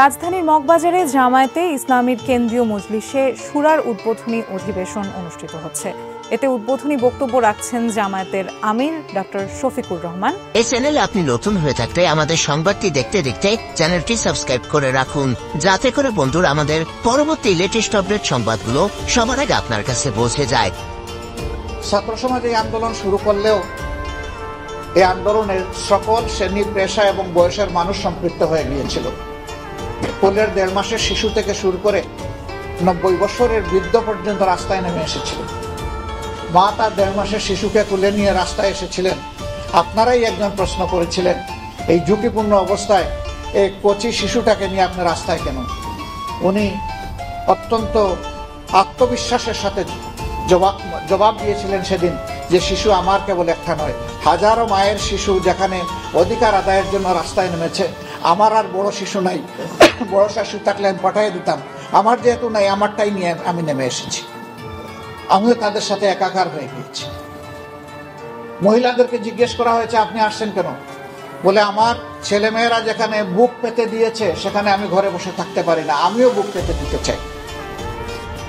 রাজধানীর মগবাজারে জামায়াতে ইসলামীর কেন্দ্রীয় মজলিসে শুরার উদ্বোধনী অধিবেশন অনুষ্ঠিত হচ্ছে। এতে উদ্বোধনী বক্তব্য রাখছেন জামায়াতের আমির ডক্টর শফিকুর রহমান। এই চ্যানেলে আপনি নতুন হয়ে থাকলে আমাদের সংবাদটি দেখতে দেখতে চ্যানেলটি সাবস্ক্রাইব করে রাখুন, যাতে করে বন্ধুরা আমাদের পরবর্তী লেটেস্ট আপডেট সংবাদগুলো সবার আগে আপনার কাছে পৌঁছে যায়। ছাত্র সমাজ এই আন্দোলন শুরু করলেও এই আন্দোলনের সকল শ্রেণী, পেশা এবং বয়সের মানুষ সম্পৃক্ত হয়ে গিয়েছিল। কোলের 1.5 মাসের শিশু থেকে শুরু করে 90 বছরের বৃদ্ধ পর্যন্ত রাস্তায় নেমে এসেছিল। মা তার 1.5 মাসের শিশুকে কোলে নিয়ে রাস্তায় এসেছিলেন। আপনারাই একজন প্রশ্ন করেছিলেন, এই ঝুঁকিপূর্ণ অবস্থায় এই কচি শিশুটাকে নিয়ে আপনি রাস্তায় কেন? উনি অত্যন্ত আত্মবিশ্বাসের সাথে জবাব দিয়েছিলেন সেদিন যে শিশু আমার কেবল একটা নয়, হাজারো মায়ের শিশু যেখানে অধিকার আদায়ের জন্য রাস্তায় নেমেছে। আমার আর বড় শিশু নাই, বড় শিশু থাকলে আমি পাঠিয়ে দিতাম, আমার যেহেতু নাই আমারটাই নিয়ে আমি নেমে এসেছি। আমিও তাদের সাথে একাকার হয়ে গিয়েছি। মহিলাদেরকে জিজ্ঞেস করা হয়েছে আপনি আসছেন কেন? বলে আমার ছেলেমেয়েরা যেখানে বুক পেতে দিয়েছে সেখানে আমি ঘরে বসে থাকতে পারি না, আমিও বুক পেতে দিতে চাই।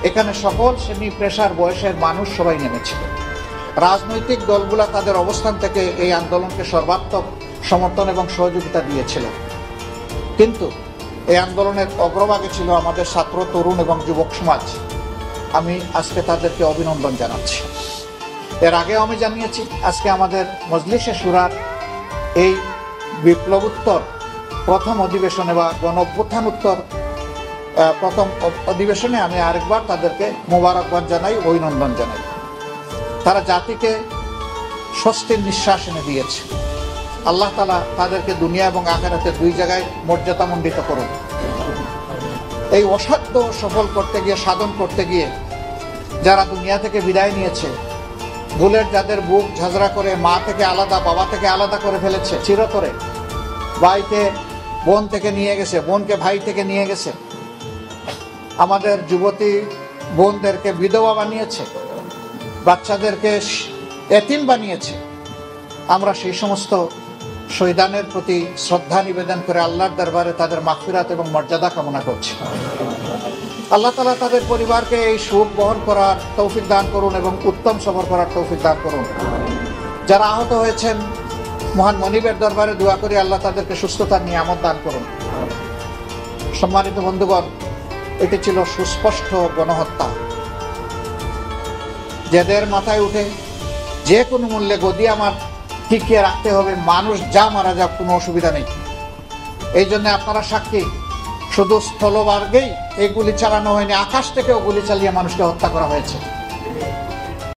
এখানে সকল শ্রেণী, পেশার, বয়সের মানুষ সবাই নেমেছিল। রাজনৈতিক দলগুলা তাদের অবস্থান থেকে এই আন্দোলনকে সর্বাত্মক সমর্থন এবং সহযোগিতা দিয়েছিল, কিন্তু এই আন্দোলনের অগ্রভাগে ছিল আমাদের ছাত্র, তরুণ এবং যুবক সমাজ। আমি আজকে তাদেরকে অভিনন্দন জানাচ্ছি। এর আগেও আমি জানিয়েছি, আজকে আমাদের মজলিসে শুরার এই বিপ্লবোত্তর প্রথম অধিবেশনে বা গণঅভ্যুত্থানোত্তর প্রথম অধিবেশনে আমি আরেকবার তাদেরকে মোবারকবাদ জানাই, অভিনন্দন জানাই। তারা জাতিকে স্বস্তির নিঃশ্বাস এনে দিয়েছে। আল্লাহ তাআলা তাদেরকে দুনিয়া এবং আখিরাতে দুই জায়গায় মর্যাদামণ্ডিত করুন। এই অসাধ্য সফল করতে গিয়ে, সাধন করতে গিয়ে যারা দুনিয়া থেকে বিদায় নিয়েছে, ভুলের যাদের বুক ঝাঁঝরা করে মা থেকে আলাদা, বাবা থেকে আলাদা করে ফেলেছে চিরতরে, ভাইকে বোন থেকে নিয়ে গেছে, বোনকে ভাই থেকে নিয়ে গেছে, আমাদের যুবতী বোনদেরকে বিধবা বানিয়েছে, বাচ্চাদেরকে এতিম বানিয়েছে। আমরা সেই সমস্ত শহীদানের প্রতি শ্রদ্ধা নিবেদন করে আল্লাহর দরবারে তাদের মাগফিরাত এবং মর্যাদা কামনা করছি। আল্লাহ তাআলা তাদের পরিবারকে এই সুখ বহন করার তৌফিক দান করুন এবং উত্তম সফর করার তৌফিক দান করুন। যারা আহত হয়েছেন, মহান মনিবের দরবারে দোয়া করি আল্লাহ তাদেরকে সুস্থতার নিয়ামত দান করুন। সম্মানিত বন্ধুগণ, এটি ছিল সুস্পষ্ট গণহত্যা। যাদের মাথায় উঠে যে কোনো মূল্যে গদি আমার টিকিয়ে রাখতে হবে, মানুষ যা মারা যাক কোনো অসুবিধা নেই। এই জন্য আপনারা সাক্ষী, শুধু স্থলভাগেই এই গুলি চালানো হয়নি, আকাশ থেকেও গুলি চালিয়ে মানুষকে হত্যা করা হয়েছে।